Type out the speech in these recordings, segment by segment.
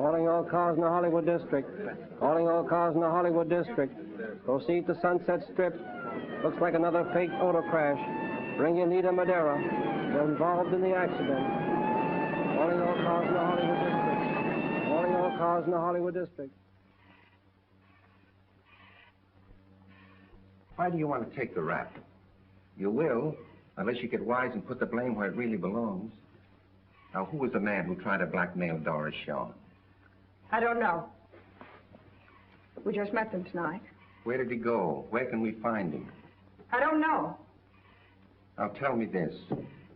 Calling all cars in the Hollywood district. Calling all cars in the Hollywood district. Proceed to Sunset Strip. Looks like another fake auto crash. Bring Anita Madera. They're involved in the accident. Calling all cars in the Hollywood district. Calling all cars in the Hollywood district. Why do you want to take the rap? You will, unless you get wise and put the blame where it really belongs. Now, who was the man who tried to blackmail Doris Shaw? I don't know. We just met them tonight. Where did he go? Where can we find him? I don't know. Now, tell me this.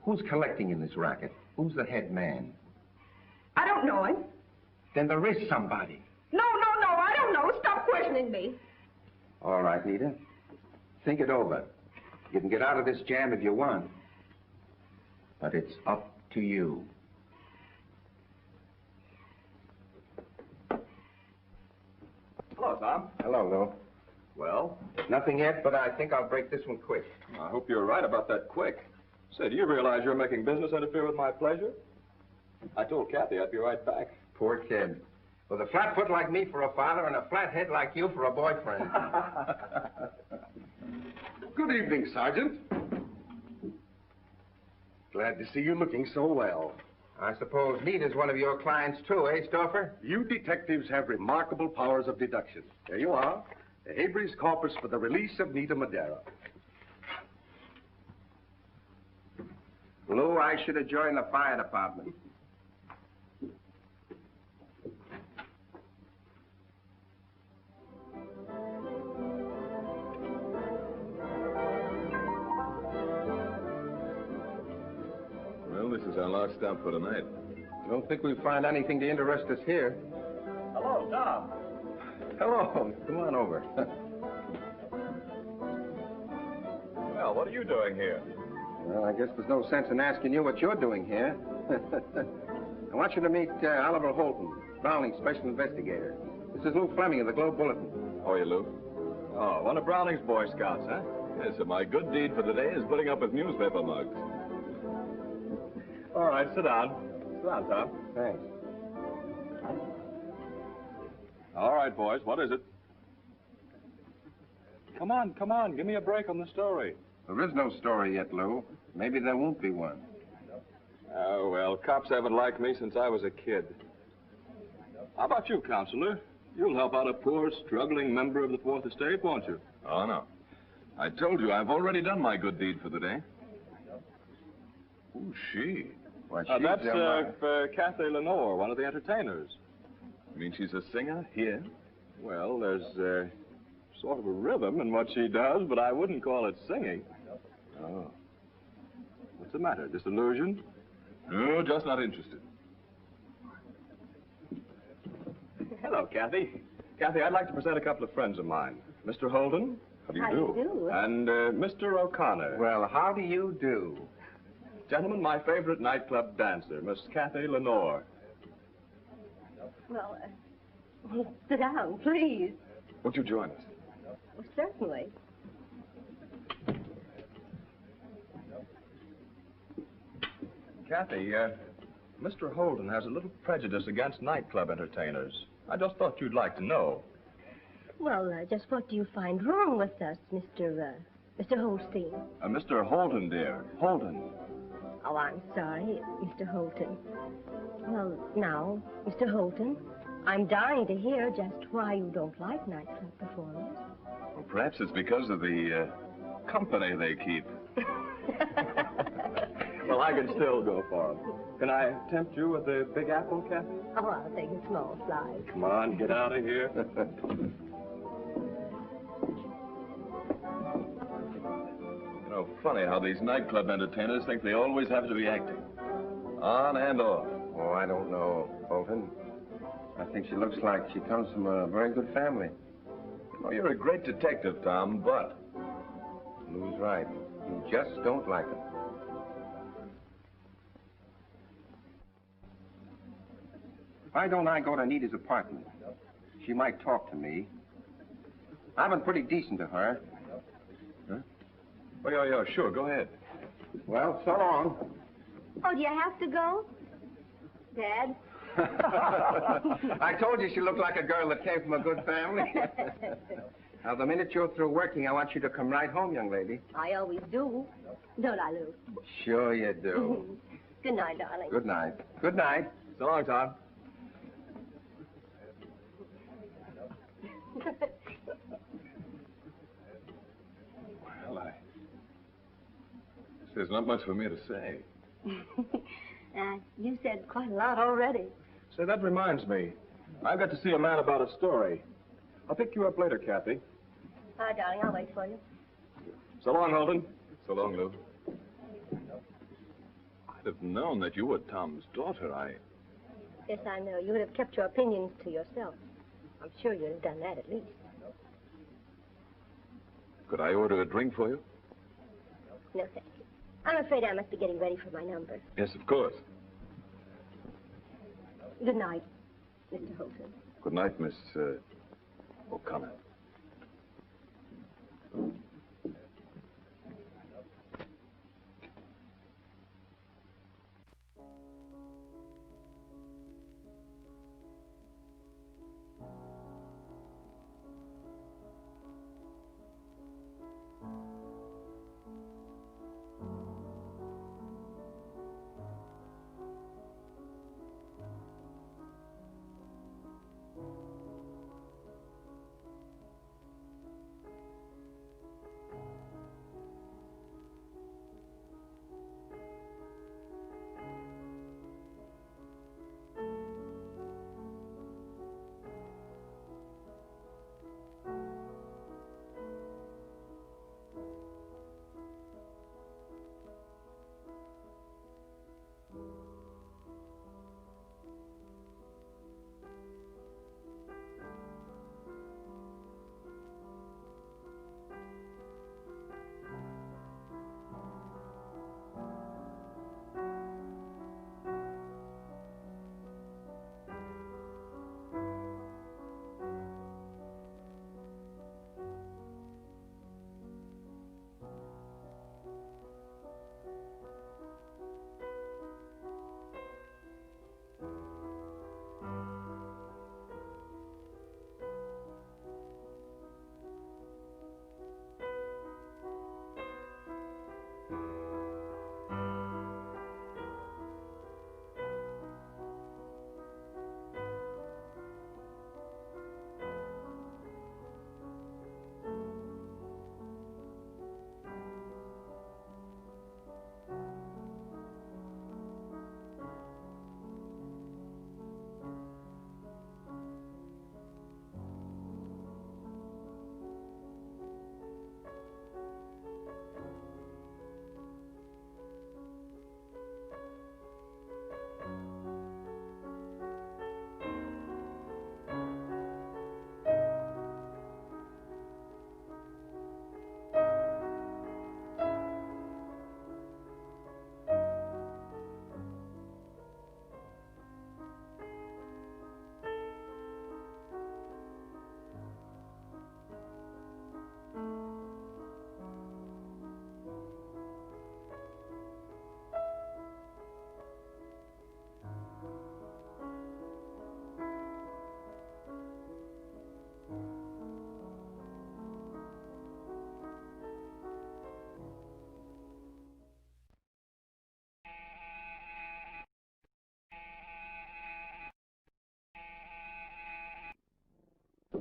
Who's collecting in this racket? Who's the head man? I don't know him. Then there is somebody. No, I don't know. Stop questioning me. All right, Nita. Think it over. You can get out of this jam if you want. But it's up to you. Hello, Tom. Hello, Lou. Well? Nothing yet, but I think I'll break this one quick. I hope you're right about that quick. Say, do you realize you're making business interfere with my pleasure? I told Kathy I'd be right back. Poor kid. With a flat foot like me for a father and a flat head like you for a boyfriend. Good evening, Sergeant. Glad to see you looking so well. I suppose Nita's one of your clients too, eh, Stauffer? You detectives have remarkable powers of deduction. There you are. The habeas corpus for the release of Nita Madera. Lou, I should have joined the fire department. Well, this is our last stop for tonight. I don't think we'll find anything to interest us here. Hello, Tom. Hello. Come on over. Well, what are you doing here? Well, I guess there's no sense in asking you what you're doing here. I want you to meet Oliver Holton, Browning's special investigator. This is Lou Fleming of the Globe Bulletin. How are you, Lou? Oh, one of Browning's Boy Scouts, huh? Yes, so my good deed for the day is putting up with newspaper mugs. All right, sit down. Sit down, Tom. Thanks. All right, boys, what is it? Come on, give me a break on the story. There is no story yet, Lou. Maybe there won't be one. Oh, well, cops haven't liked me since I was a kid. How about you, Counselor? You'll help out a poor, struggling member of the Fourth Estate, won't you? Oh, no. I told you I've already done my good deed for the day. Who's she? Why, That's Kathy Lenore, one of the entertainers. You mean she's a singer here? Well, there's sort of a rhythm in what she does, but I wouldn't call it singing. Oh. What's the matter? Disillusioned? No, just not interested. Hello, Kathy. Kathy, I'd like to present a couple of friends of mine. Mr. Holden. How do you do? And Mr. O'Connor. Well, how do you do? Gentlemen, my favorite nightclub dancer, Miss Kathy Lenore. Well, sit down, please. Won't you join us? Well, certainly. Kathy, Mr. Holden has a little prejudice against nightclub entertainers. I just thought you'd like to know. Well, just what do you find wrong with us, Mr. Holstein? Mr. Holden, dear. Holden. Oh, I'm sorry, Mr. Holton. Well, now, Mr. Holton, I'm dying to hear just why you don't like nightclub performers. Well, perhaps it's because of the company they keep. Well, I can still go for them. Can I tempt you with the Big Apple, Kathy? Oh, I'll take a small slice. Come on, get out of here. You know, funny how these nightclub entertainers think they always have to be acting. On and off. Oh, I don't know, Holton. I think she looks like she comes from a very good family. Oh, you're a great detective, Tom, but... Lou's right. You just don't like her. Why don't I go to Anita's apartment? She might talk to me. I've been pretty decent to her. Huh? Oh, yeah, sure, go ahead. Well, so long. Oh, do you have to go? Dad? I told you she looked like a girl that came from a good family. Now, the minute you're through working, I want you to come right home, young lady. I always do. Don't I, Lou? Sure you do. Good night, darling. Good night. Good night. So long, Tom. Well, there's not much for me to say. You said quite a lot already. Say, that reminds me. I've got to see a man about a story. I'll pick you up later, Kathy. All right, darling, I'll wait for you. So long, Holden. So long, Lou. I'd have known that you were Tom's daughter. Yes, I know. You would have kept your opinions to yourself. I'm sure you'd have done that at least. Could I order a drink for you? No, thank you. I'm afraid I must be getting ready for my number. Yes, of course. Good night, Mr. Holton. Good night, Miss O'Connor.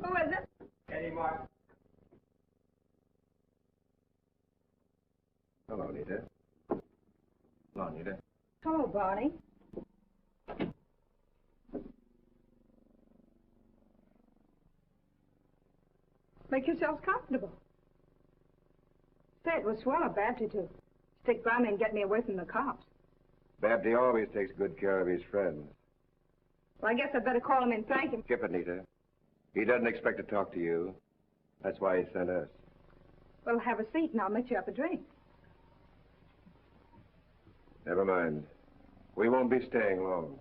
Who is it? Eddie Martin. Hello, Nita. Hello, Nita. Hello, Barney. Make yourselves comfortable. Say, it was swell of Babty to stick by me and get me away from the cops. Babty always takes good care of his friends. Well, I guess I'd better call him and thank him. Skip it, Nita. He doesn't expect to talk to you. That's why he sent us. Well, have a seat and I'll mix you up a drink. Never mind. We won't be staying long.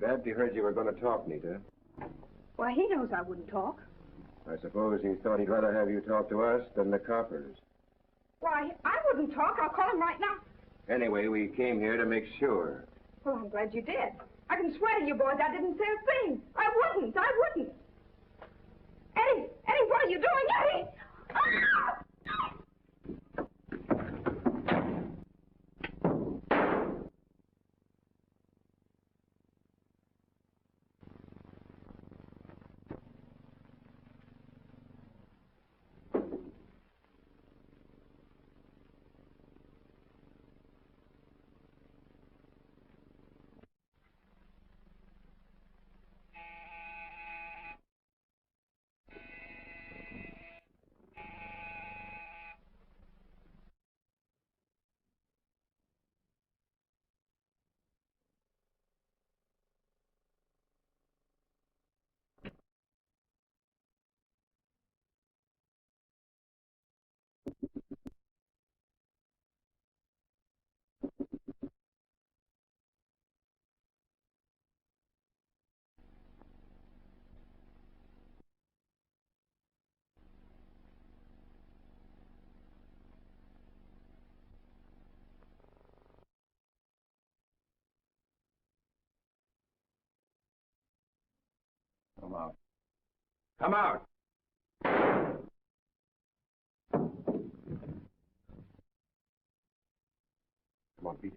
Babty heard you were going to talk, Nita. Why, he knows I wouldn't talk. I suppose he thought he'd rather have you talk to us than the coppers. Why, I wouldn't talk. I'll call him right now. Anyway, we came here to make sure. Well, I'm glad you did. I can swear to you boys I didn't say a thing. I wouldn't. Eddie, what are you doing, Eddie? Ah! Come out. Come out! Come on, Pete.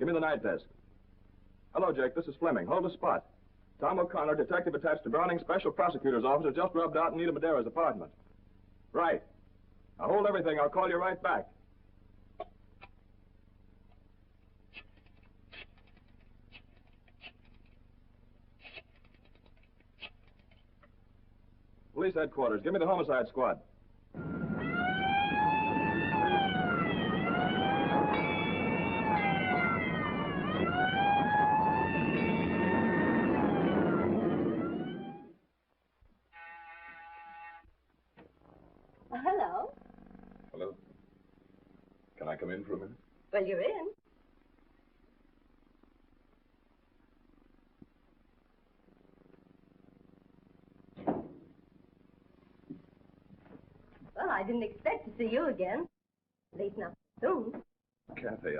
Give me the night desk. Hello, Jake. This is Fleming. Hold the spot. Tom O'Connor, detective attached to Browning's Special Prosecutor's Office, has just rubbed out Nita Madera's apartment. Right. Now hold everything. I'll call you right back. Police headquarters. Give me the homicide squad. Hello. Hello? Can I come in for a minute? Well, you're in. Well, I didn't expect to see you again. At least not soon. Kathy,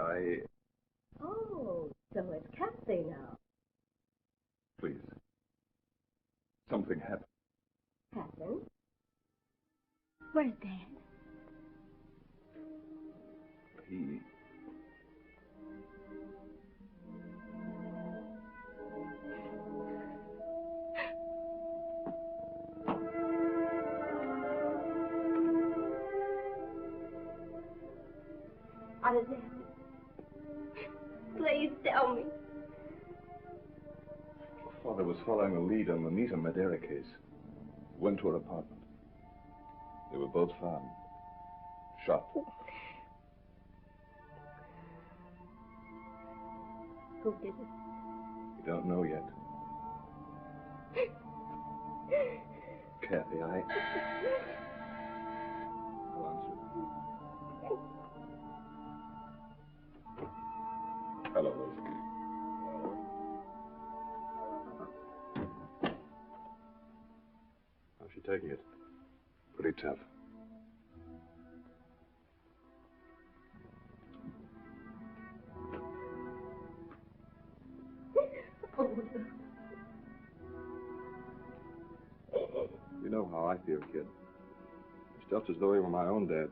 Oh, so it's Kathy now. Please. Something happened. Happened? Where's Dad? He... What has happened? Please tell me. Father was following a lead on the Nita Madera case. Went to her apartment. They were both found. Shot. Who did it? We don't know yet. Kathy, I'll answer. Hello, Rosie. How's she taking it? Pretty tough. You know how I feel, kid. It's just as though he were my own dad.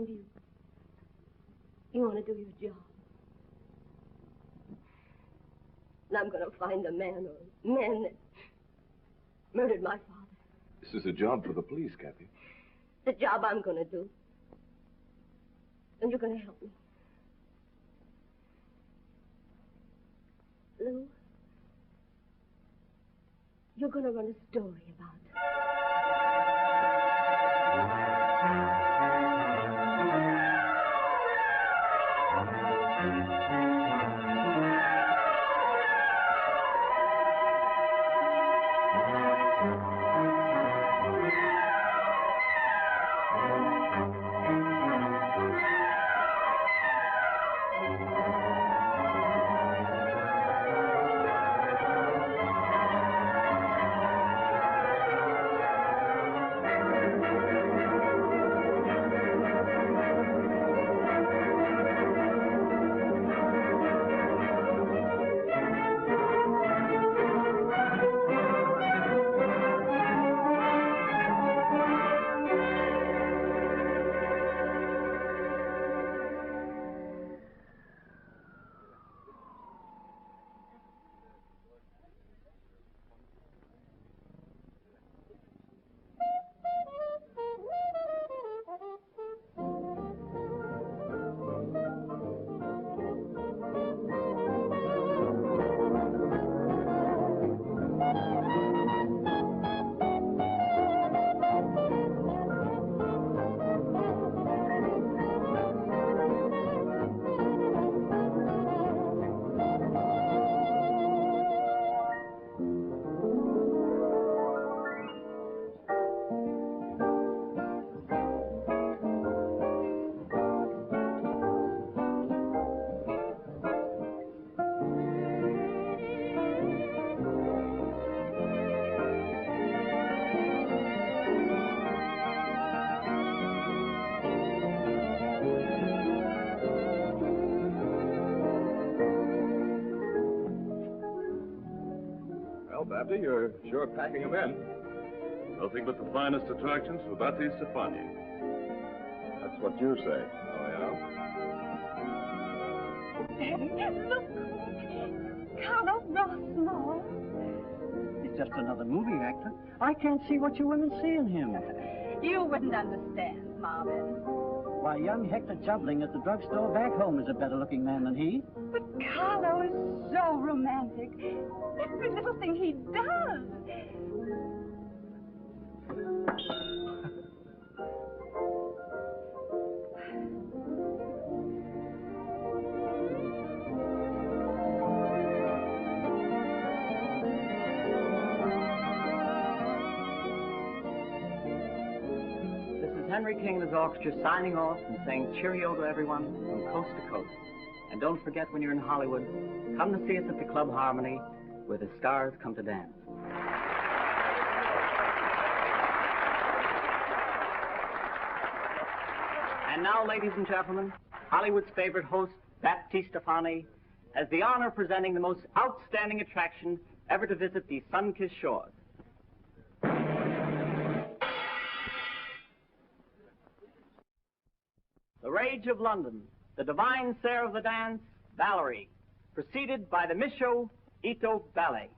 And you want to do your job. And I'm going to find the man or men that murdered my father. This is a job for the police, Kathy. The job I'm going to do. And you're going to help me. Lou, you're going to run a story about it. Babby, you're sure packing them in. Nothing but the finest attractions for Batty Stefani. That's what you say. Oh, yeah? Look! Carlo Rossmo. He's just another movie actor. I can't see what you women see in him. You wouldn't understand, Marvin. Why, young Hector Jubling at the drugstore back home is a better-looking man than he. But Carlo is so romantic. Every little thing he does. Henry King and his orchestra signing off and saying cheerio to everyone from coast to coast. And don't forget, when you're in Hollywood, come to see us at the Club Harmony, where the stars come to dance. And now, ladies and gentlemen, Hollywood's favorite host, Baptiste Stefani, has the honor of presenting the most outstanding attraction ever to visit these sun-kissed shores. The Rage of London, the divine Sarah of the dance, Valerie, preceded by the Micho Ito Ballet.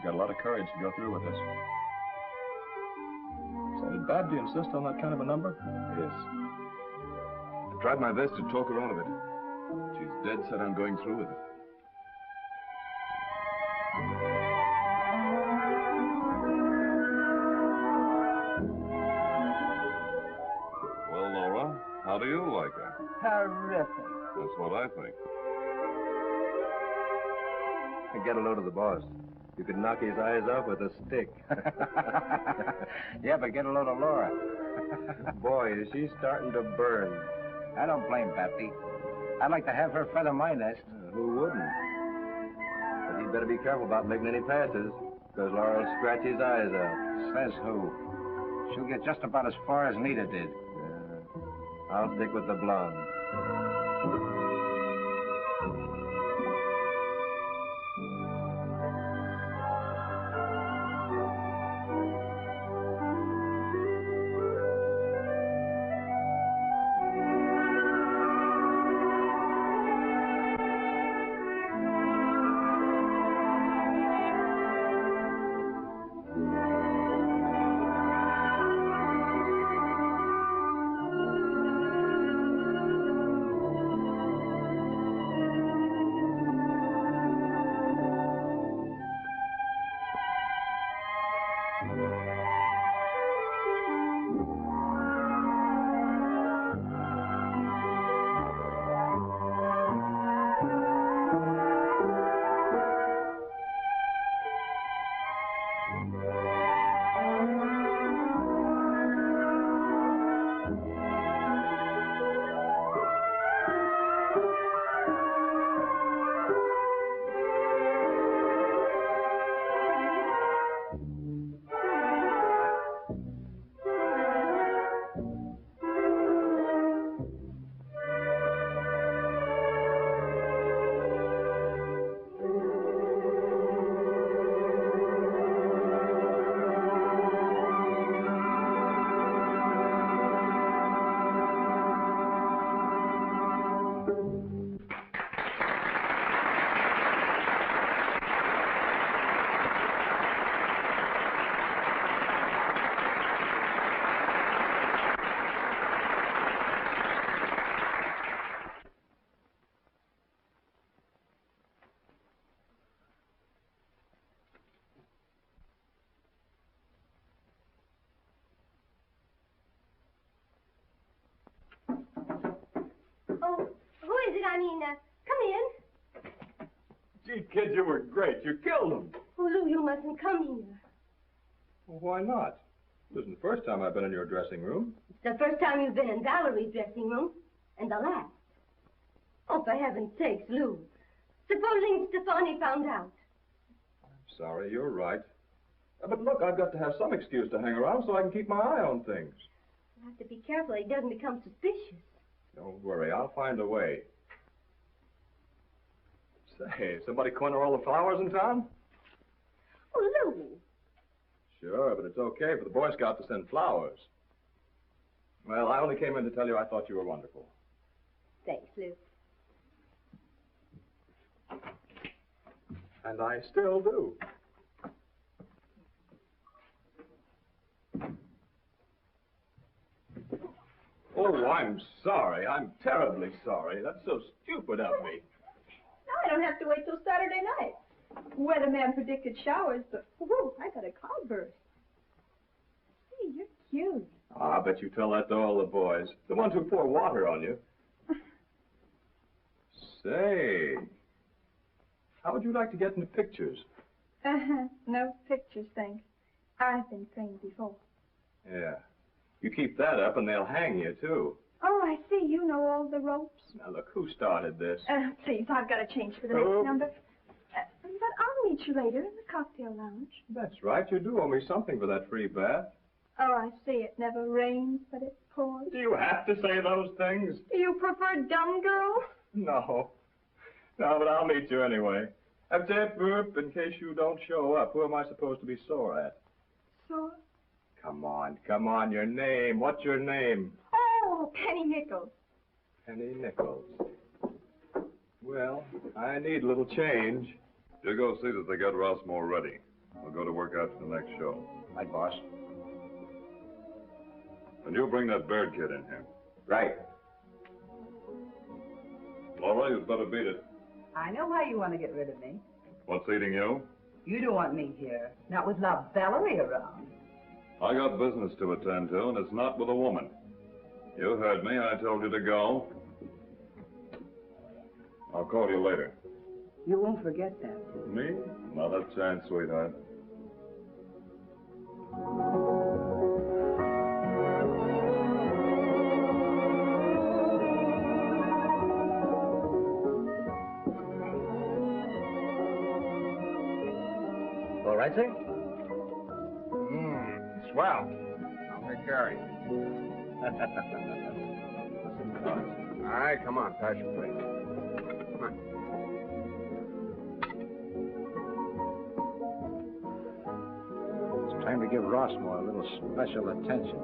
She's got a lot of courage to go through with this. Say, did Babby insist on that kind of a number? Yes. I tried my best to talk her out of it. She's dead set on going through with it. Well, Laura, how do you like her? Terrific. That's what I think. Get a load of the boss. You could knock his eyes out with a stick. Yeah, but get a load of Laura. Boy, is she starting to burn. I don't blame Patsy. I'd like to have her feather my nest. Who wouldn't? But he'd better be careful about making any passes, because Laura'll scratch his eyes out. Says who? She'll get just about as far as Nita did. I'll stick with the blonde. Come in. Gee, kid, you were great. You killed him. Oh, Lou, you mustn't come here. Well, why not? This isn't the first time I've been in your dressing room. It's the first time you've been in Valerie's dressing room, and the last. Oh, for heaven's sakes, Lou. Supposing Stefani found out. I'm sorry, you're right. But look, I've got to have some excuse to hang around so I can keep my eye on things. You have to be careful he doesn't become suspicious. Don't worry, I'll find a way. Say, somebody corner all the flowers in town? Oh, Lou. Sure, but it's okay for the Boy Scout to send flowers. Well, I only came in to tell you I thought you were wonderful. Thanks, Lou. And I still do. Oh, I'm sorry. I'm terribly sorry. That's so stupid of me. Now I don't have to wait till Saturday night. Weatherman predicted showers, but whoa, I got a cloudburst. Hey, you're cute. Ah, I bet you tell that to all the boys. The ones who pour water on you. Say, how would you like to get into pictures? No pictures, thanks. I've been framed before. Yeah. You keep that up and they'll hang you, too. Oh, I see. You know all the ropes. Now, look, who started this? Please, I've got to change for the next number. But I'll meet you later in the cocktail lounge. That's right. You do owe me something for that free bath. Oh, I see. It never rains, but it pours. Do you have to say those things? Do you prefer dumb girl? No. No, but I'll meet you anyway. In case you don't show up, who am I supposed to be sore at? Sore? Come on, your name. What's your name? Oh, Penny Nichols. Penny Nichols. Well, I need a little change. You go see that they get Rossmore ready. We'll go to work after the next show. Right, boss. And you'll bring that Baird kid in here. Right. Laura, you'd better beat it. I know why you want to get rid of me. What's eating you? You don't want me here. Not with La Valerie around. I got business to attend to, and it's not with a woman. You heard me. I told you to go. I'll call you later. You won't forget that. Me? Not a chance, sweetheart. All right, sir? Swell. I'll take care of you. All right, come on, pass your plate. Come on. It's time to give Rossmore a little special attention.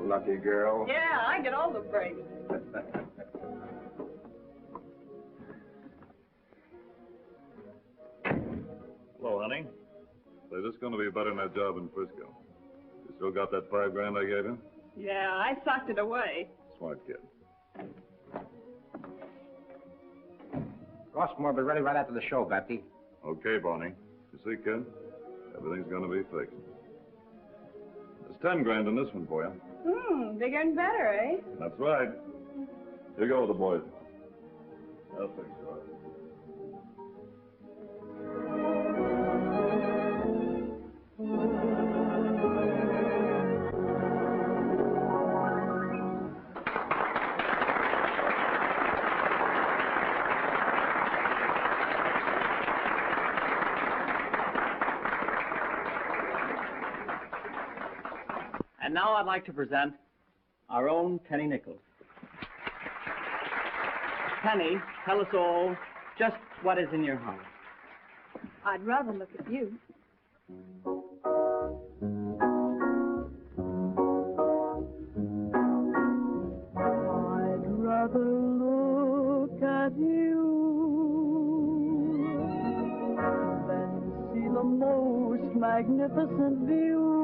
Lucky girl. Yeah, I get all the breaks. Hello, honey. Say, this is going to be better than that job in Frisco. You still got that $5 grand I gave you? Yeah, I socked it away. Smart kid. Rossmore will be ready right after the show, Bapty. Okay, Bonnie. You see, kid? Everything's going to be fixed. There's 10 grand in this one for you. Bigger and better, eh? That's right. Here you go with the boys. I'll fix you up. And now I'd like to present our own Penny Nichols. Penny, tell us all just what is in your heart. I'd rather look at you. I'd rather look at you than see the most magnificent view.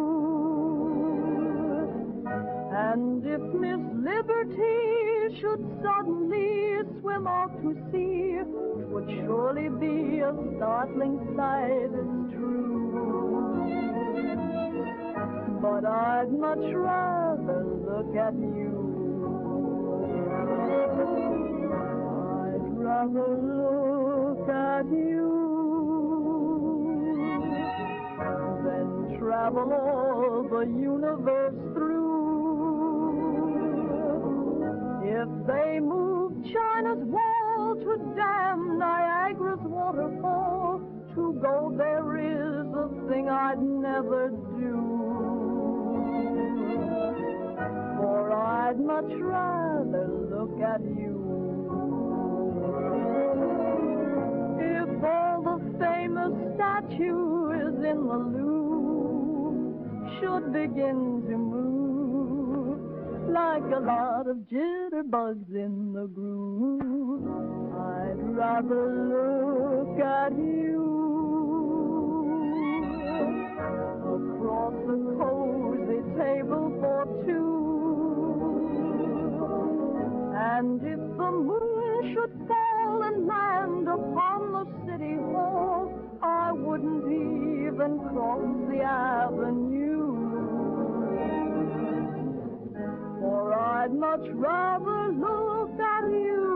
And if Miss Liberty should suddenly swim off to sea, 'twould surely be a startling sight, it's true. But I'd much rather look at you. I'd rather look at you than travel all the universe through. If they move China's wall to dam Niagara's waterfall, to go there is a thing I'd never do. For I'd much rather look at you. If all the famous statues in the Louvre should begin to move like a lot of jitterbugs in the groove, I'd rather look at you. Across a cozy table for two. And if the moon should fall and land upon the city hall, I wouldn't even cross the avenue. For I'd much rather look at you.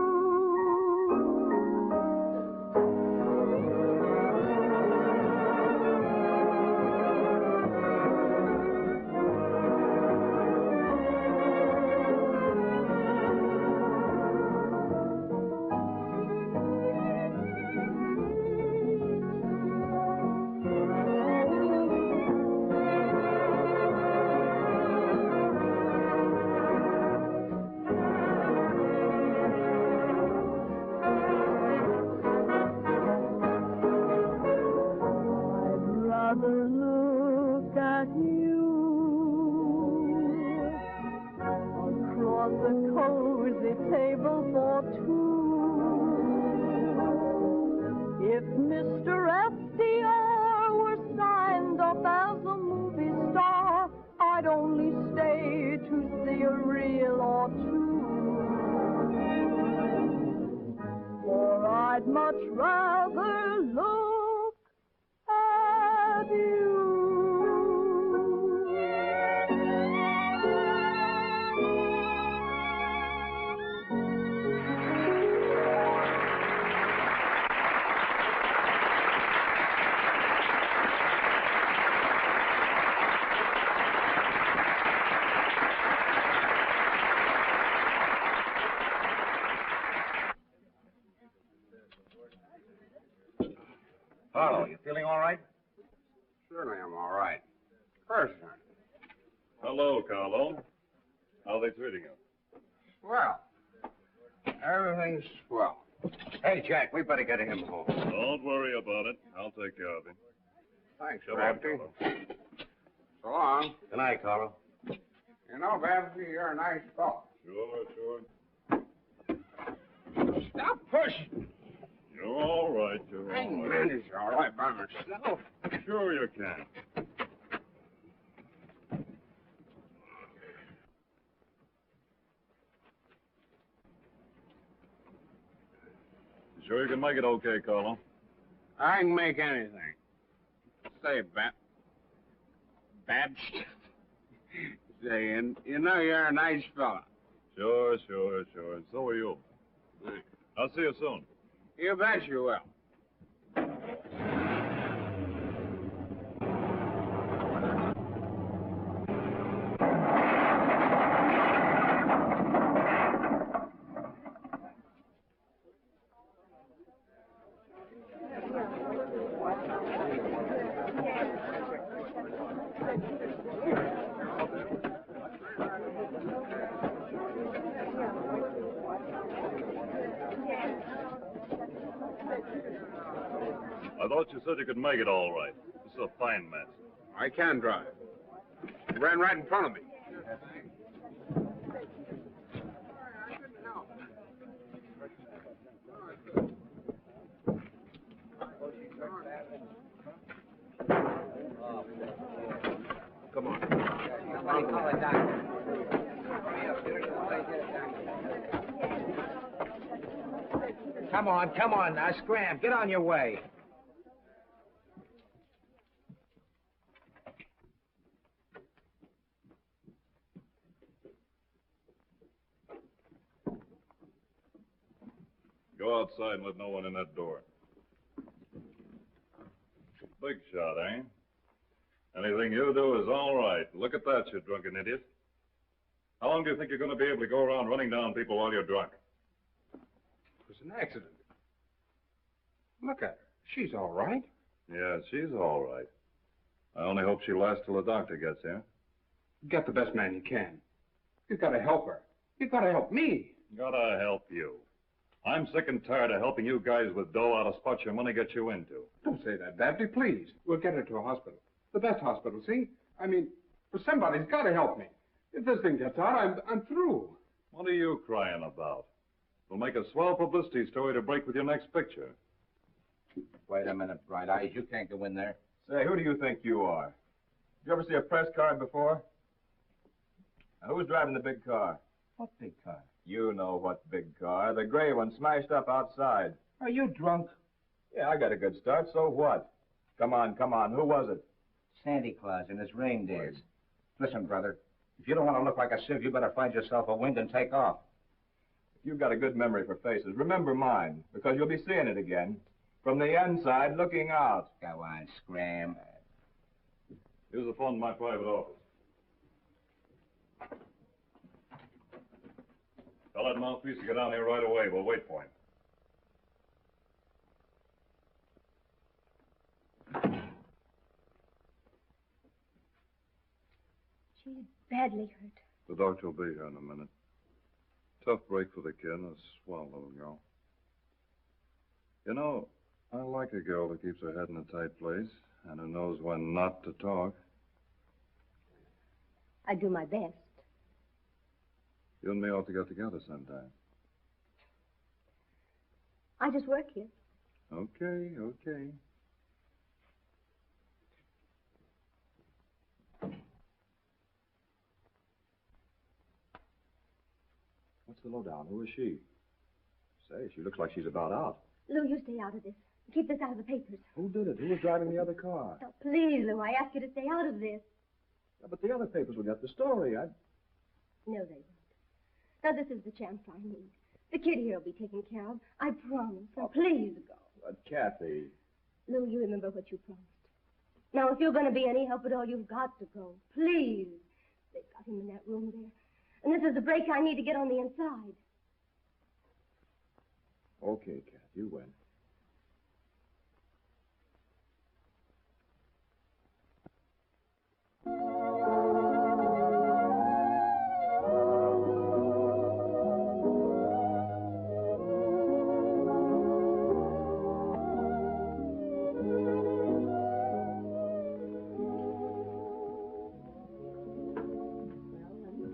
Across a cozy table for two. if Mr. FDR were signed up as a movie star, I'd only stay to see a reel or two. For I'd much rather look at you. Carlo, you feeling all right? Certainly I'm all right. First time. Hello, Carlo. How are they treating you? Well, everything's swell. Hey, Jack, we better get him home. Don't worry about it. I'll take care of him. Thanks, Come on, Babsy. Carlo. So long. Good night, Carlo. You know, Babsy, you're a nice fellow. Sure. Stop pushing. You're all right. You're I can all right. manage all right by myself. Sure you can. You sure you can make it okay, Carlo? I can make anything. Say, Babs. Say, and you know you're a nice fella. Sure. And so are you. Thanks. I'll see you soon. You bet you will. I thought you said you could make it all right. This is a fine mess. I can drive. You ran right in front of me. Come on. Come on, now, scram. Get on your way. Go outside and let no one in that door. Big shot, eh? Anything you do is all right. Look at that, you drunken idiot. How long do you think you're going to be able to go around running down people while you're drunk? It was an accident. Look at her. She's all right. Yeah, she's all right. I only hope she lasts till the doctor gets here. Get the best man you can. You've got to help her. You've got to help me. Gotta help you. I'm sick and tired of helping you guys with dough out of spots your money gets you into. Don't say that, Babsy, please. We'll get her to a hospital. The best hospital, see? I mean, somebody's got to help me. If this thing gets out, I'm through. What are you crying about? We'll make a swell publicity story to break with your next picture. Wait a minute, Bright Eyes. You can't go in there. Say, who do you think you are? Did you ever see a press card before? Now, who's driving the big car? What big car? You know what big car. The gray one smashed up outside. Are you drunk? Yeah, I got a good start, so what? Come on. Who was it? Santa Claus and his reindeers. Listen, brother, if you don't want to look like a sieve, you better find yourself a wind and take off. If you've got a good memory for faces, remember mine, because you'll be seeing it again. From the inside, looking out. Go on, scram. Here's the phone in my private office. Tell that mouthpiece to get down here right away. We'll wait for him. She's badly hurt. The doctor will be here in a minute. Tough break for the kid and a swell little girl. You know, I like a girl that keeps her head in a tight place and who knows when not to talk. I do my best. You and me ought to get together sometime. I just work here. Okay, okay. What's the lowdown? Who is she? Say, she looks like she's about out. Lou, you stay out of this. Keep this out of the papers. Who did it? Who was driving the other car? Oh, please, Lou, I ask you to stay out of this. Yeah, but the other papers will get the story. No, they won't. Now, this is the chance I need. The kid here will be taken care of. I promise. Now, please go. Kathy. Lou, you remember what you promised. Now, if you're going to be any help at all, you've got to go. Please. They've got him in that room there. And this is the break I need to get on the inside. Okay, Kat, you win.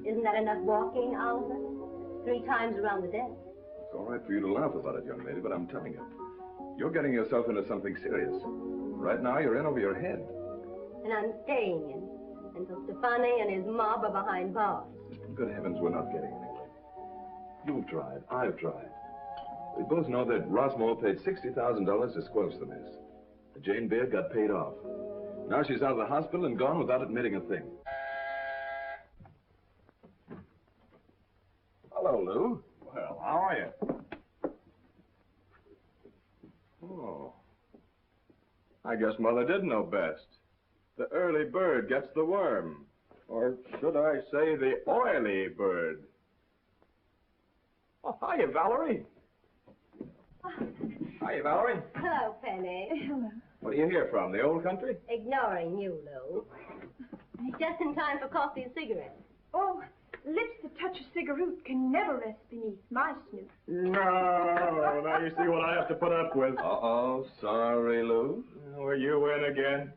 Isn't that enough walking, Oliver? 3 times around the desk. It's all right for you to laugh about it, young lady, but I'm telling you, you're getting yourself into something serious. Right now, you're in over your head. And I'm staying in until Stefani and his mob are behind bars. Good heavens, we're not getting anywhere. You've tried. I've tried. We both know that Rossmore paid $60,000 to squelch the mess. Jane Beard got paid off. Now she's out of the hospital and gone without admitting a thing. Hello, Lou. Well, how are you? Oh. I guess Mother did know best. The early bird gets the worm. Or should I say the oily bird? Oh, hiya, Valerie. Hiya, Valerie. Hello, Penny. Hello. What are you here from, the old country? Ignoring you, Lou. Just in time for coffee and cigarettes. Oh, lips that touch a cigarette can never rest beneath my snoot. No, now you see what I have to put up with. Uh-oh, sorry, Lou. Were you in again?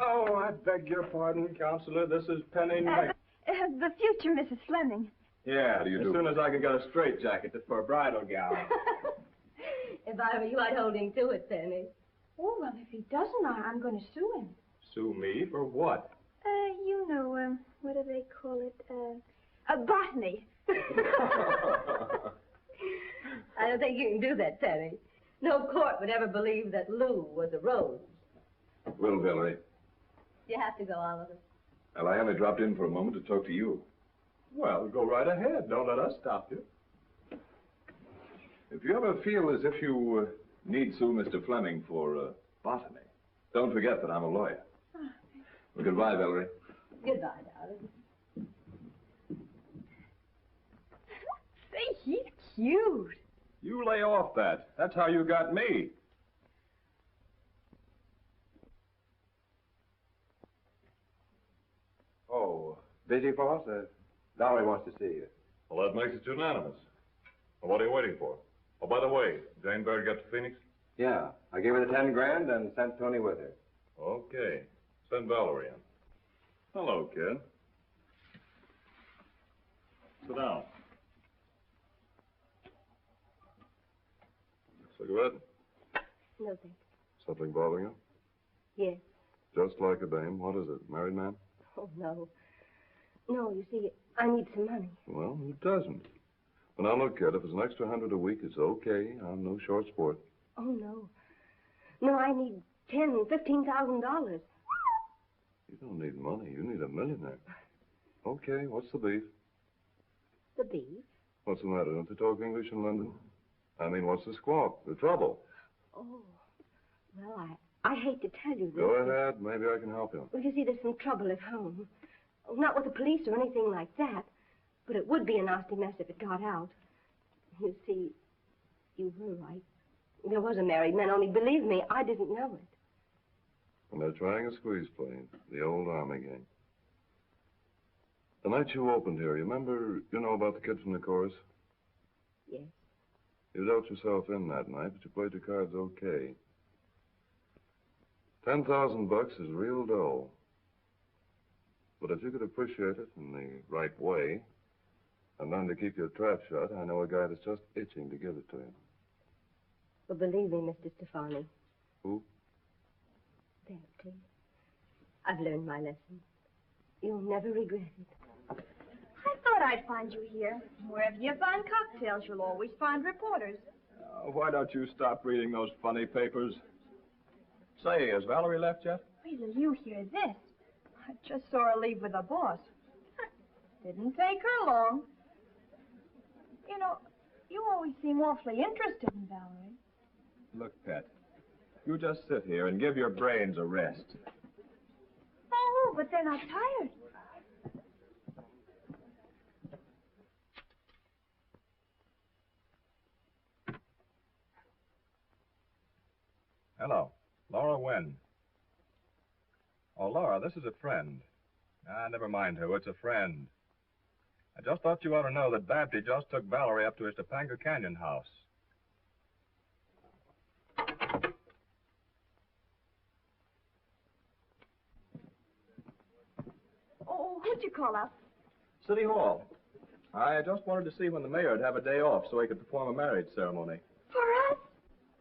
Oh, I beg your pardon, Counselor. This is Penny Knight. The future Mrs. Fleming. Yeah, How do you as do? soon as I can get a straitjacket for a bridal gown. If I were you, I'd hold him to it, Penny. Oh, well, if he doesn't, I'm going to sue him. Sue me for what? You know, what do they call it? Botany. I don't think you can do that, Penny. No court would ever believe that Lou was a rose. Well, Valerie. You have to go, Oliver. Well, I only dropped in for a moment to talk to you. Well, go right ahead. Don't let us stop you. If you ever feel as if you need sue Mr. Fleming for botany, don't forget that I'm a lawyer. Well, goodbye, Valerie. Goodbye, darling. Say, he's cute. You lay off that. That's how you got me. Oh, busy, boss? Valerie wants to see you. Well, that makes it unanimous. Well, what are you waiting for? Oh, by the way, Jane Bird got to Phoenix? Yeah, I gave her the 10 grand and sent Tony with her. Okay. Send Valerie in. Hello, kid. Sit down. Cigarette? No, thanks. Something bothering you? Yes. Just like a dame. What is it? Married man? Oh, no. No, you see, I need some money. Well, who doesn't? Well, now, look, kid, if it's an extra $100 a week, it's okay. I'm no short sport. Oh, no. No, I need $10,000-$15,000. You don't need money. You need a millionaire. Okay, what's the beef? The beef? What's the matter? Don't they talk English in London? I mean, what's the squawk? The trouble? Oh, well, I hate to tell you this. Go ahead. Maybe I can help you. Well, you see, there's some trouble at home. Oh, not with the police or anything like that, but it would be a nasty mess if it got out. You see, you were right. There was a married man, only believe me, I didn't know it. And they're trying a squeeze plane, the old army gang. The night you opened here, you know about the kid from the chorus? Yes. You dealt yourself in that night, but you played your cards okay. $10,000 is real dough. But if you could appreciate it in the right way, And then to keep your trap shut, I know a guy that's just itching to give it to you. Well, believe me, Mr. Stefani. Who? There, please. I've learned my lesson. You'll never regret it. I thought I'd find you here. Wherever you find cocktails, you'll always find reporters. Why don't you stop reading those funny papers? Say, has Valerie left yet? Wait till you hear this. I just saw her leave with the boss. Didn't take her long. You know, you always seem awfully interested in Valerie. Look, Pet, you just sit here and give your brains a rest. Oh, but they're not tired. Hello. Laura Wynn. Oh, Laura, this is a friend. Ah, never mind who. It's a friend. I just thought you ought to know that Babty just took Valerie up to his Topanga Canyon house. Oh, who'd you call up? City Hall. I just wanted to see when the mayor would have a day off so he could perform a marriage ceremony. For us?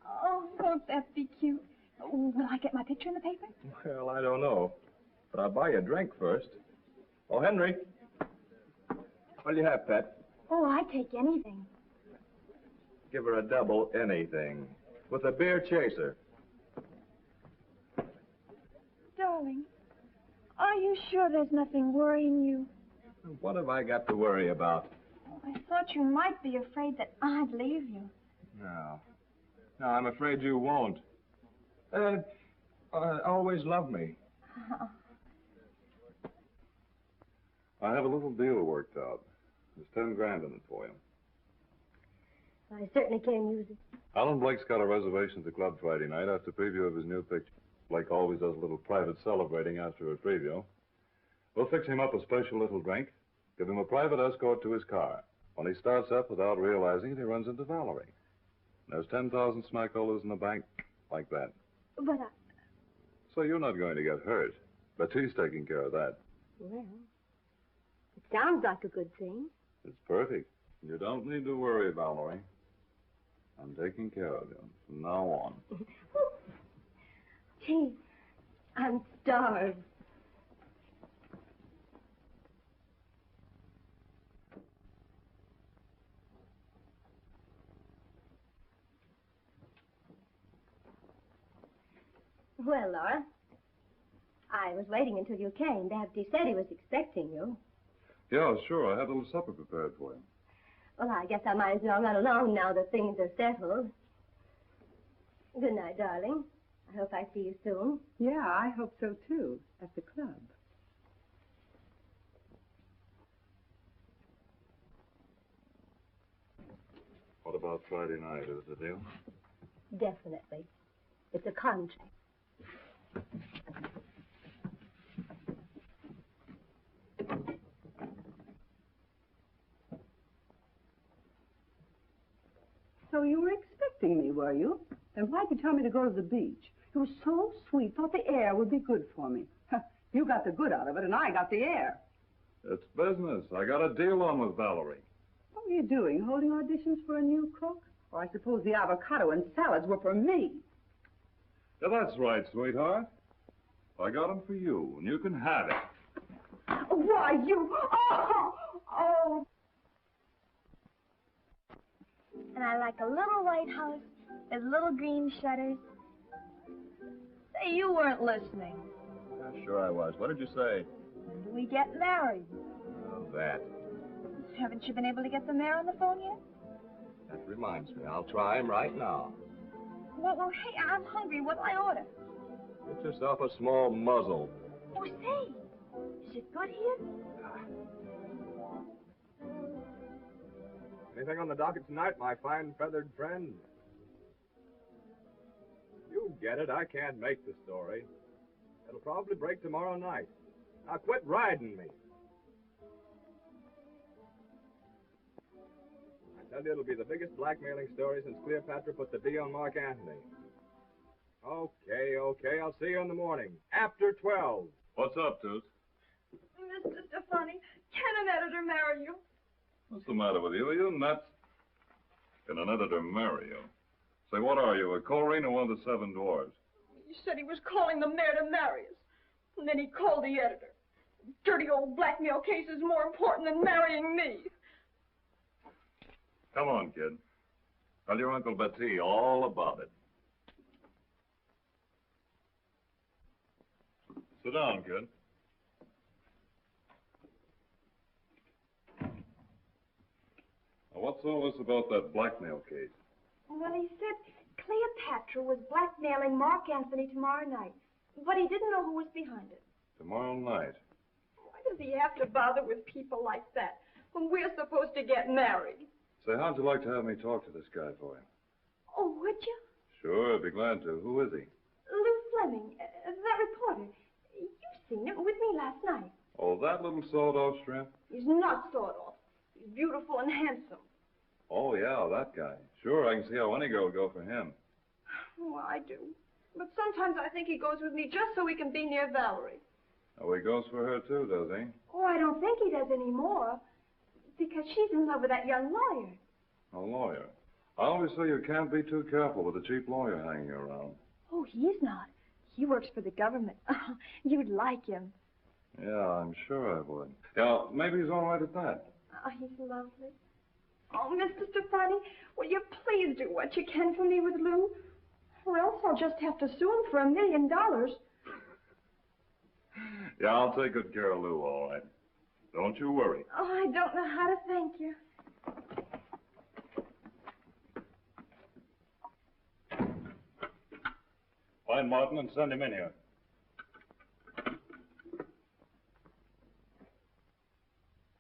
Oh, won't that be cute? Oh, will I get my picture in the paper? Well, I don't know. But I'll buy you a drink first. Oh, Henry. What'll you have, Pet? Oh, I take anything. Give her a double anything. With a beer chaser. Darling, are you sure there's nothing worrying you? What have I got to worry about? Oh, I thought you might be afraid that I'd leave you. No. No, I'm afraid you won't. Always love me. Oh. I have a little deal worked out. There's 10 grand in it for you. I certainly can use it. Alan Blake's got a reservation at the club Friday night after preview of his new picture. Blake always does a little private celebrating after a preview. We'll fix him up a special little drink, give him a private escort to his car. When he starts up without realizing it, he runs into Valerie. There's 10,000 smackholders in the bank like that. But So you're not going to get hurt. But she's taking care of that. well, it sounds like a good thing. It's perfect. You don't need to worry, Valerie. I'm taking care of you from now on. Gee, I'm starved. Well, Laura, I was waiting until you came. Babty said he was expecting you. Yeah, sure. I had a little supper prepared for you. Well, I guess I might as well run along now that things are settled. Good night, darling. I hope I see you soon. Yeah, I hope so, too, at the club. What about Friday night? Is it a deal? Definitely. It's a contract. So you were expecting me, were you? Then why'd you tell me to go to the beach? It was so sweet. Thought the air would be good for me. You got the good out of it, and I got the air. It's business. I got a deal on with Valerie. What were you doing, holding auditions for a new cook? Or I suppose the avocado and salads were for me. Yeah, that's right, sweetheart. I got them for you, and you can have it. Why, you... Oh! And I like a little white house with little green shutters. Say, you weren't listening. Sure I was. What did you say? When do we get married? Oh, that. Haven't you been able to get the mayor on the phone yet? That reminds me. I'll try him right now. Well, hey, I'm hungry. What'll I order? Get yourself a small muzzle. Oh, say, is it good here? Anything on the docket tonight, my fine feathered friend? You get it. I can't make the story. It'll probably break tomorrow night. Now quit riding me. I tell you, it'll be the biggest blackmailing story since Cleopatra put the D on Mark Antony. Okay. I'll see you in the morning. After 12. What's up, Toots? Mr. Stefani, can an editor marry you? What's the matter with you? Are you nuts? Can an editor marry you? Say, what are you, a Corrine or one of the Seven Dwarfs? He said he was calling the mayor to marry us. And then he called the editor. Dirty old blackmail case is more important than marrying me. Come on, kid. Tell your Uncle Betty all about it. Sit down, kid. Now, what's all this about that blackmail case? Well, he said Cleopatra was blackmailing Mark Anthony tomorrow night. But he didn't know who was behind it. Tomorrow night. Why does he have to bother with people like that when we're supposed to get married? Say, how'd you like to have me talk to this guy for you? Oh, would you? Sure, I'd be glad to. Who is he? Lou Fleming, that reporter. You seen him with me last night. Oh, that little sawed-off shrimp? He's not sawed off. He's beautiful and handsome. Oh, yeah, that guy. Sure, I can see how any girl would go for him. Oh, I do. But sometimes I think he goes with me just so he can be near Valerie. Oh, he goes for her, too, does he? Oh, I don't think he does anymore. Because she's in love with that young lawyer. A lawyer? I always say you can't be too careful with a cheap lawyer hanging around. Oh, he's not. He works for the government. You'd like him. Yeah, I'm sure I would. Yeah, maybe he's all right at that. Oh, he's lovely. Oh, Mr. Stefani, will you please do what you can for me with Lou? Or else I'll just have to sue him for $1 million. Yeah, I'll take good care of Lou, all right. Don't you worry. Oh, I don't know how to thank you. Find Martin and send him in here.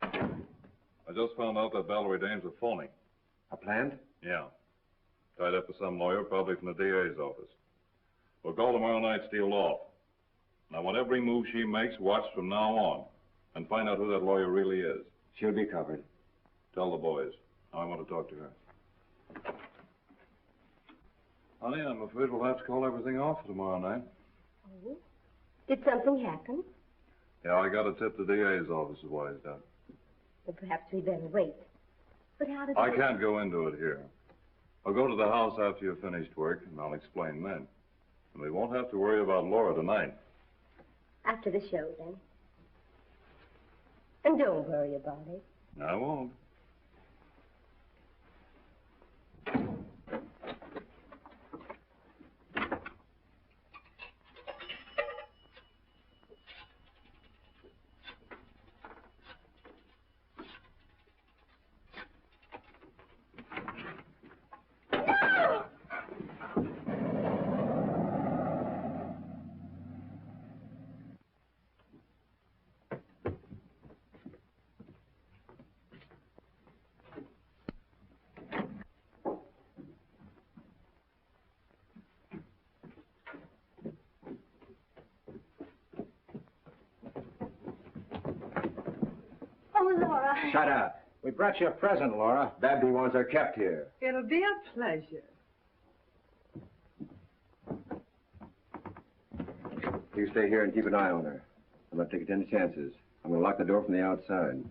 I just found out that Valerie Dane's a phony. A plant? Yeah. Tied up with some lawyer, probably from the DA's office. We'll call tomorrow night, steal off. And I want every move she makes watched from now on. And find out who that lawyer really is. She'll be covered. Tell the boys. I want to talk to her. Honey, I'm afraid we'll have to call everything off for tomorrow night. Oh? Did something happen? Yeah, I got a tip the DA's office is wised up. Well, perhaps we better wait. But how did I can't go into it here. I'll go to the house after you've finished work, and I'll explain then. And we won't have to worry about Laura tonight. After the show, then. And don't worry about it. I won't. Laura. Shut up. We brought you a present, Laura. Babby wants her kept here. It'll be a pleasure. You stay here and keep an eye on her. I'm not taking any chances. I'm going to lock the door from the outside.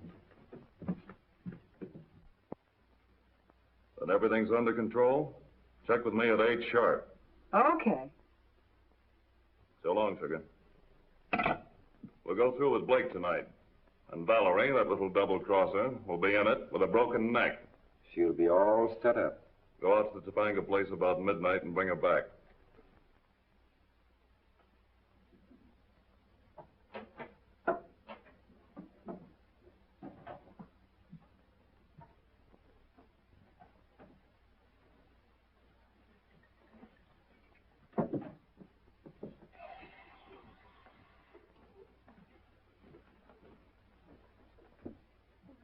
Then everything's under control? Check with me at 8 sharp. Okay. So long, sugar. We'll go through with Blake tonight. And Valerie, that little double-crosser, will be in it with a broken neck. She'll be all set up. Go out to the Topanga place about midnight and bring her back.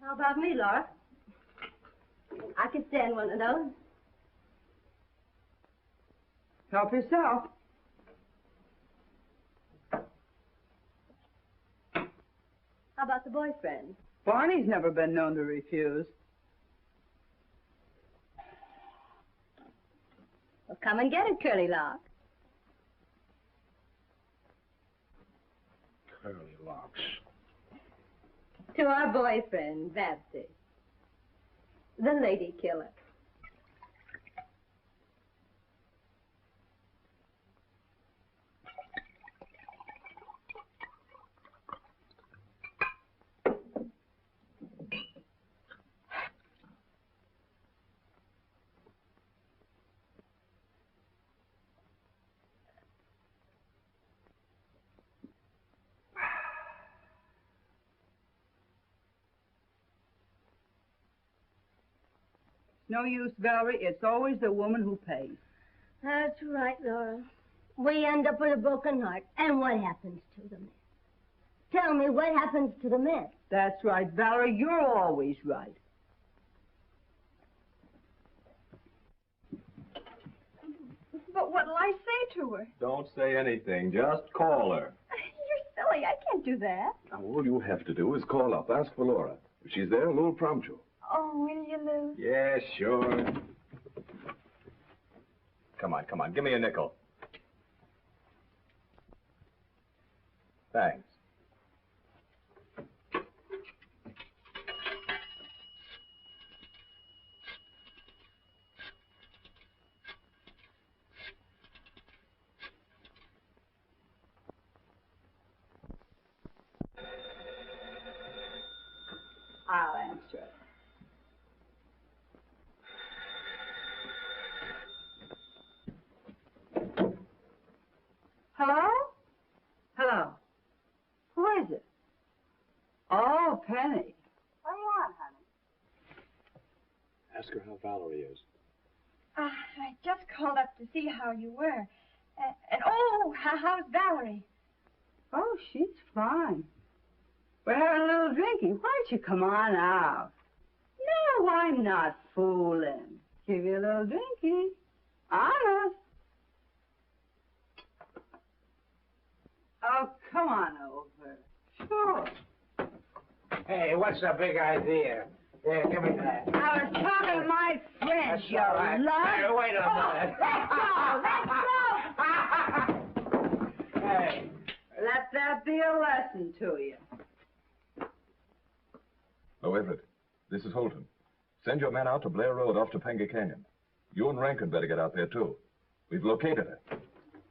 How about me, Laura? I could stand one of those. Help yourself. How about the boyfriend? Barney's never been known to refuse. Well, come and get it, Curly Lock. Curly locks. To our boyfriend, Babsy. The lady killer. No use, Valerie. It's always the woman who pays. That's right, Laura. We end up with a broken heart. And what happens to the men? Tell me, what happens to the men? That's right, Valerie. You're always right. But what'll I say to her? Don't say anything. Just call her. You're silly. I can't do that. Now, all you have to do is call up, ask for Laura. If she's there, Lou will prompt you. Oh, will you, Lou? Yeah, sure. Come on. Give me a nickel. Thanks. I'll answer it. Hello? Hello. Who is it? Oh, Penny. What do you want, honey? Ask her how Valerie is. I just called up to see how you were. How's Valerie? Oh, she's fine. We're having a little drinking. Why don't you come on out? No, I'm not fooling. Give you a little drinky. Honest. Oh, come on over. Sure. Hey, what's the big idea? Here, give me that. I was talking to my friend, you right. love. Hey, wait a minute. Let's go. Hey, let that be a lesson to you. Oh, Everett, this is Holton. Send your men out to Blair Road off Topanga Canyon. You and Rankin better get out there, too. We've located her.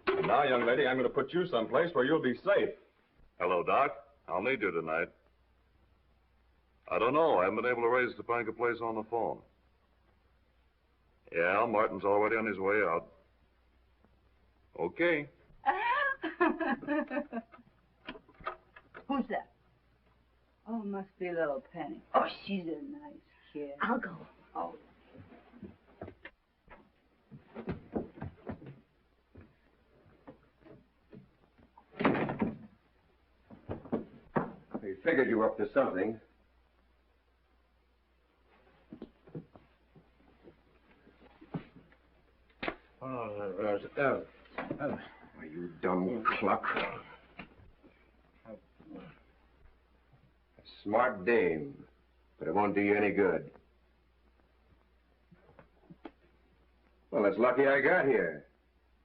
And now, young lady, I'm going to put you someplace where you'll be safe. Hello, Doc. I'll need you tonight. I don't know. I haven't been able to raise the Topanga place on the phone. Yeah, Martin's already on his way out. Okay. Who's that? Oh, must be little Penny. Oh, she's a nice kid. I'll go. Oh. We figured you were up to something. You dumb cluck. A smart dame, but it won't do you any good. Well, it's lucky I got here.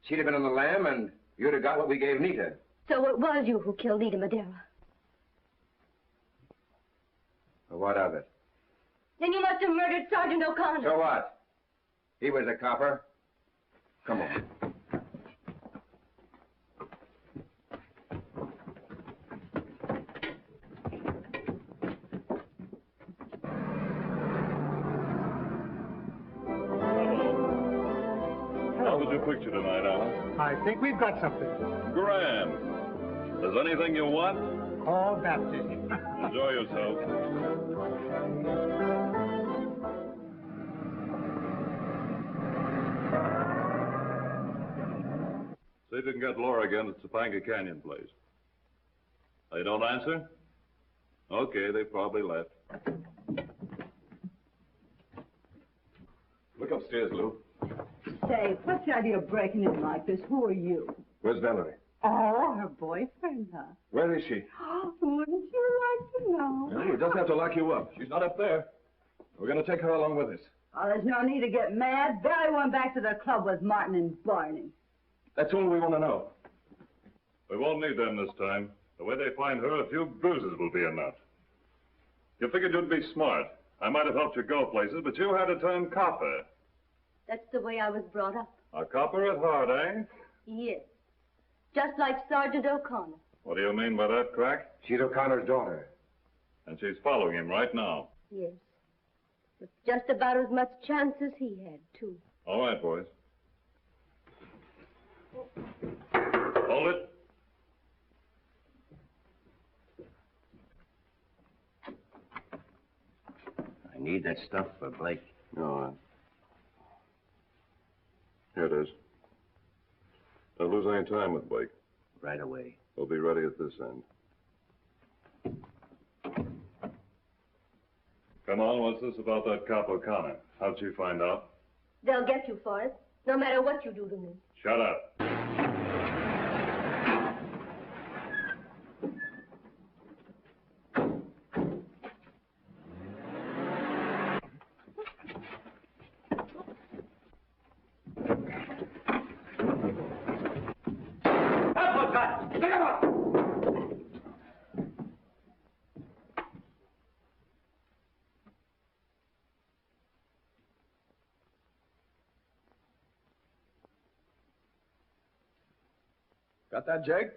She'd have been on the lam, and you'd have got what we gave Nita. So it was you who killed Nita Madera. Well, what of it? Then you must have murdered Sergeant O'Connor. So what? He was a copper. Come on. How was your picture tonight, Alan? I think we've got something. Grand. There's anything you want? All baptism. Enjoy yourself. See if you can get Laura again at Topanga Canyon place. They don't answer? Okay, they probably left. Look upstairs, Lou. Say, what's the idea of breaking in like this? Who are you? Where's Valerie? Oh, her boyfriend, huh? Where is she? Wouldn't you like to know? No, it doesn't have to lock you up. She's not up there. We're going to take her along with us. Oh, there's no need to get mad. Barry went back to the club with Martin and Barney. That's all we want to know. We won't need them this time. The way they find her, a few bruises will be enough. You figured you'd be smart. I might have helped you go places, but you had to turn copper. That's the way I was brought up. A copper at heart, eh? Yes. Just like Sergeant O'Connor. What do you mean by that, Crack? She's O'Connor's daughter. And she's following him right now. Yes. With just about as much chance as he had, too. All right, boys. Hold it. I need that stuff for Blake. No, Here it is. Don't lose any time with Blake. Right away. We'll be ready at this end. Come on, what's this about that cop O'Connor? How'd she find out? They'll get you for it, no matter what you do to me. Shut up. Got that, Jake?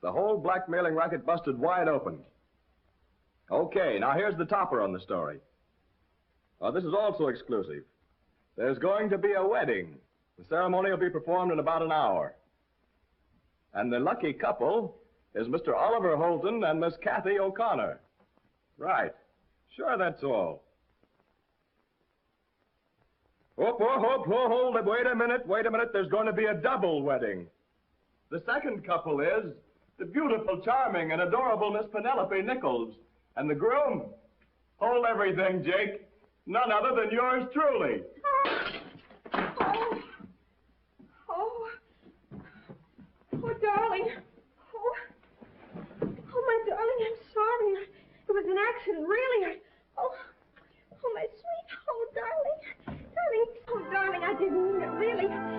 The whole blackmailing racket busted wide open. Okay, now here's the topper on the story. This is also exclusive. There's going to be a wedding. The ceremony will be performed in about an hour. And the lucky couple is Mr. Oliver Holton and Miss Kathy O'Connor. Right. Sure, that's all. Hold it. Wait a minute. There's going to be a double wedding. The second couple is the beautiful, charming, and adorable Miss Penelope Nichols. And the groom, hold everything, Jake. None other than yours truly. Oh, darling. Oh, my darling, I'm sorry. It was an accident, really. Oh, my sweet. Oh, darling. Oh, darling, I didn't mean it, really.